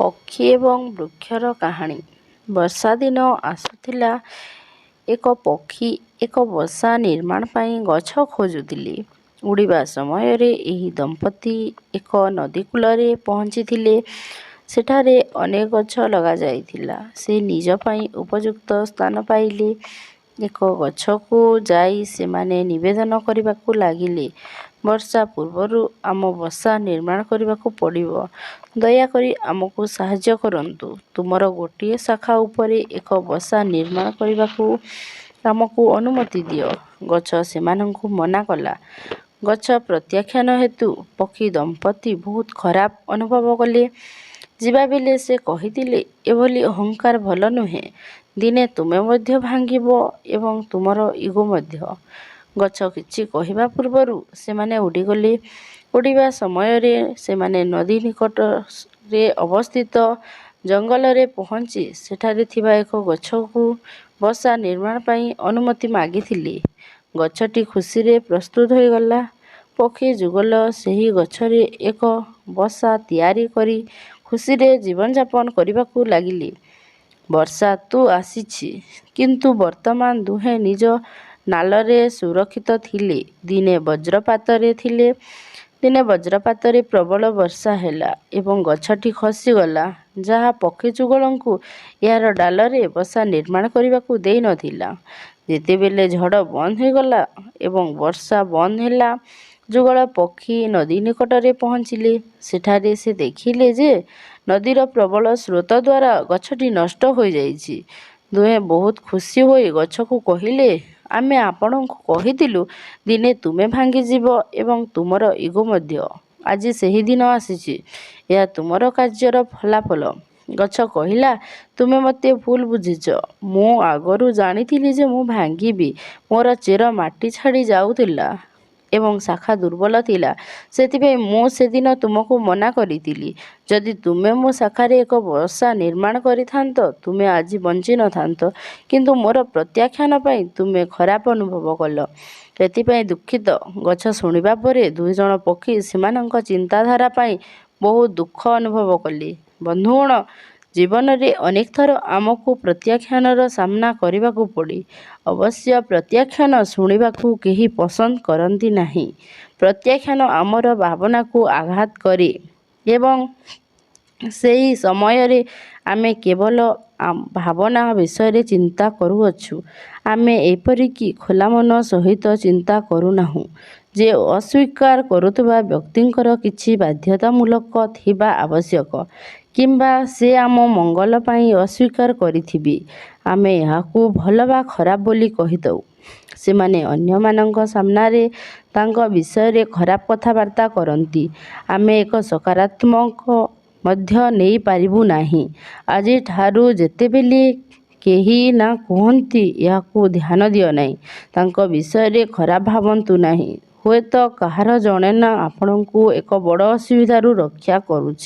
ପକ୍ଷୀ ଏବଂ ବୃକ୍ଷର କାହାଣୀ। ବର୍ଷା ଦିନ ଆସୁଥିଲା। ଏକ ପକ୍ଷୀ ଏକ ବସା ନିର୍ମାଣ ପାଇଁ ଗଛ ଖୋଜୁଥିଲେ। ଉଡ଼ିବା ସମୟରେ ଏହି ଦମ୍ପତି ଏକ ନଦୀ କୂଳରେ ପହଞ୍ଚିଥିଲେ। ସେଠାରେ ଅନେକ ଗଛ ଲଗାଯାଇଥିଲା। ସେ ନିଜ ପାଇଁ ଉପଯୁକ୍ତ ସ୍ଥାନ ପାଇଲେ। ଏକ ଗଛକୁ ଯାଇ ସେମାନେ ନିବେଦନ କରିବାକୁ ଲାଗିଲେ, ବର୍ଷା ପୂର୍ବରୁ ଆମ ବସା ନିର୍ମାଣ କରିବାକୁ ପଡ଼ିବ। ଦୟାକରି ଆମକୁ ସାହାଯ୍ୟ କରନ୍ତୁ। ତୁମର ଗୋଟିଏ ଶାଖା ଉପରେ ଏକ ବସା ନିର୍ମାଣ କରିବାକୁ ଆମକୁ ଅନୁମତି ଦିଅ। ଗଛ ସେମାନଙ୍କୁ ମନା କଲା। ଗଛ ପ୍ରତ୍ୟାଖ୍ୟାନ ହେତୁ ପକ୍ଷୀ ଦମ୍ପତି ବହୁତ ଖରାପ ଅନୁଭବ କଲେ। ଯିବାବେଳେ ସେ କହିଥିଲେ, ଏଭଳି ଅହଙ୍କାର ଭଲ ନୁହେଁ। ଦିନେ ତୁମେ ମଧ୍ୟ ଭାଙ୍ଗିବ ଏବଂ ତୁମର ଇଗୋ ମଧ୍ୟ। ଗଛ କିଛି କହିବା ପୂର୍ବରୁ ସେମାନେ ଉଡ଼ିଗଲେ। ଉଡ଼ିବା ସମୟରେ ସେମାନେ ନଦୀ ନିକଟରେ ଅବସ୍ଥିତ ଜଙ୍ଗଲରେ ପହଞ୍ଚି ସେଠାରେ ଥିବା ଏକ ଗଛକୁ ବସା ନିର୍ମାଣ ପାଇଁ ଅନୁମତି ମାଗିଥିଲେ। ଗଛଟି ଖୁସିରେ ପ୍ରସ୍ତୁତ ହୋଇଗଲା। ପକ୍ଷୀ ଯୁଗଳ ସେହି ଗଛରେ ଏକ ବସା ତିଆରି କରି ଖୁସିରେ ଜୀବନଯାପନ କରିବାକୁ ଲାଗିଲେ। ବର୍ଷା ଋତୁ ଆସିଛି, କିନ୍ତୁ ବର୍ତ୍ତମାନ ଦୁହେଁ ନିଜ ନାଳରେ ସୁରକ୍ଷିତ ଥିଲେ। ଦିନେ ବଜ୍ରପାତରେ ପ୍ରବଳ ବର୍ଷା ହେଲା ଏବଂ ଗଛଟି ଖସିଗଲା, ଯାହା ପକ୍ଷୀ ଯୁଗଳଙ୍କୁ ଏହାର ଡାଳରେ ବସା ନିର୍ମାଣ କରିବାକୁ ଦେଇନଥିଲା। ଯେତେବେଳେ ଝଡ଼ ବନ୍ଦ ହୋଇଗଲା ଏବଂ ବର୍ଷା ବନ୍ଦ ହେଲା, ଯୁଗଳ ପକ୍ଷୀ ନଦୀ ନିକଟରେ ପହଞ୍ଚିଲେ। ସେଠାରେ ସେ ଦେଖିଲେ ଯେ ନଦୀର ପ୍ରବଳ ସ୍ରୋତ ଦ୍ୱାରା ଗଛଟି ନଷ୍ଟ ହୋଇଯାଇଛି। ଦୁହେଁ ବହୁତ ଖୁସି ହୋଇ ଗଛକୁ କହିଲେ, ଆମେ ଆପଣଙ୍କୁ କହିଥିଲୁ, ଦିନେ ତୁମେ ଭାଙ୍ଗିଯିବ ଏବଂ ତୁମର ଇଗୋ ମଧ୍ୟ। ଆଜି ସେହି ଦିନ ଆସିଛି। ଏହା ତୁମର କାର୍ଯ୍ୟର ଫଳାଫଳ। ଗଛ କହିଲା, ତୁମେ ମୋତେ ଭୁଲ ବୁଝିଛ। ମୁଁ ଆଗରୁ ଜାଣିଥିଲି ଯେ ମୁଁ ଭାଙ୍ଗିବି। ମୋର ଚେର ମାଟି ଛାଡ଼ି ଯାଉଥିଲା ଏବଂ ଶାଖା ଦୁର୍ବଳ ଥିଲା। ସେଥିପାଇଁ ମୁଁ ସେଦିନ ତୁମକୁ ମନା କରିଥିଲି। ଯଦି ତୁମେ ମୋ ଶାଖାରେ ଏକ ବସା ନିର୍ମାଣ କରିଥାନ୍ତ, ତୁମେ ଆଜି ବଞ୍ଚିନଥାନ୍ତ। କିନ୍ତୁ ମୋର ପ୍ରତ୍ୟାଖ୍ୟାନ ପାଇଁ ତୁମେ ଖରାପ ଅନୁଭବ କଲ। ଏଥିପାଇଁ ଦୁଃଖିତ। ଗଛ ଶୁଣିବା ପରେ ଦୁଇଜଣ ପକ୍ଷୀ ସେମାନଙ୍କ ଚିନ୍ତାଧାରା ପାଇଁ ବହୁତ ଦୁଃଖ ଅନୁଭବ କଲେ। ବନ୍ଧୁଗଣ, ଜୀବନରେ ଅନେକ ଥର ଆମକୁ ପ୍ରତ୍ୟାଖ୍ୟାନର ସାମ୍ନା କରିବାକୁ ପଡ଼େ। ଅବଶ୍ୟ ପ୍ରତ୍ୟାଖ୍ୟାନ ଶୁଣିବାକୁ କେହି ପସନ୍ଦ କରନ୍ତି ନାହିଁ। ପ୍ରତ୍ୟାଖ୍ୟାନ ଆମର ଭାବନାକୁ ଆଘାତ କରେ ଏବଂ ସେହି ସମୟରେ ଆମେ କେବଳ ଭାବନା ବିଷୟରେ ଚିନ୍ତା କରୁଅଛୁ। ଆମେ ଏପରିକି ଖୋଲା ମନ ସହିତ ଚିନ୍ତା କରୁନାହୁଁ ଯେ ଅସ୍ୱୀକାର କରୁଥିବା ବ୍ୟକ୍ତିଙ୍କର କିଛି ବାଧ୍ୟତାମୂଳକ ଥିବା ଆବଶ୍ୟକ, କିମ୍ବା ସେ ଆମ ମଙ୍ଗଳ ପାଇଁ ଅସ୍ୱୀକାର କରିଥିବେ। ଆମେ ଏହାକୁ ଭଲ ବା ଖରାପ ବୋଲି କହିଥାଉ। ସେମାନେ ଅନ୍ୟମାନଙ୍କ ସାମ୍ନାରେ ତାଙ୍କ ବିଷୟରେ ଖରାପ କଥାବାର୍ତ୍ତା କରନ୍ତି। ଆମେ ଏକ ସକାରାତ୍ମକ ମଧ୍ୟ ନେଇପାରିବୁ ନାହିଁ। ଆଜିଠାରୁ ଯେତେବେଳେ କେହି ନା କୁହନ୍ତି, ଏହାକୁ ଧ୍ୟାନ ଦିଅ ନାହିଁ। ତାଙ୍କ ବିଷୟରେ ଖରାପ ଭାବନ୍ତୁ ନାହିଁ। ହୁଏତ କାହାର ଜଣେ ନା ଆପଣଙ୍କୁ ଏକ ବଡ଼ ଅସୁବିଧାରୁ ରକ୍ଷା କରୁଛି।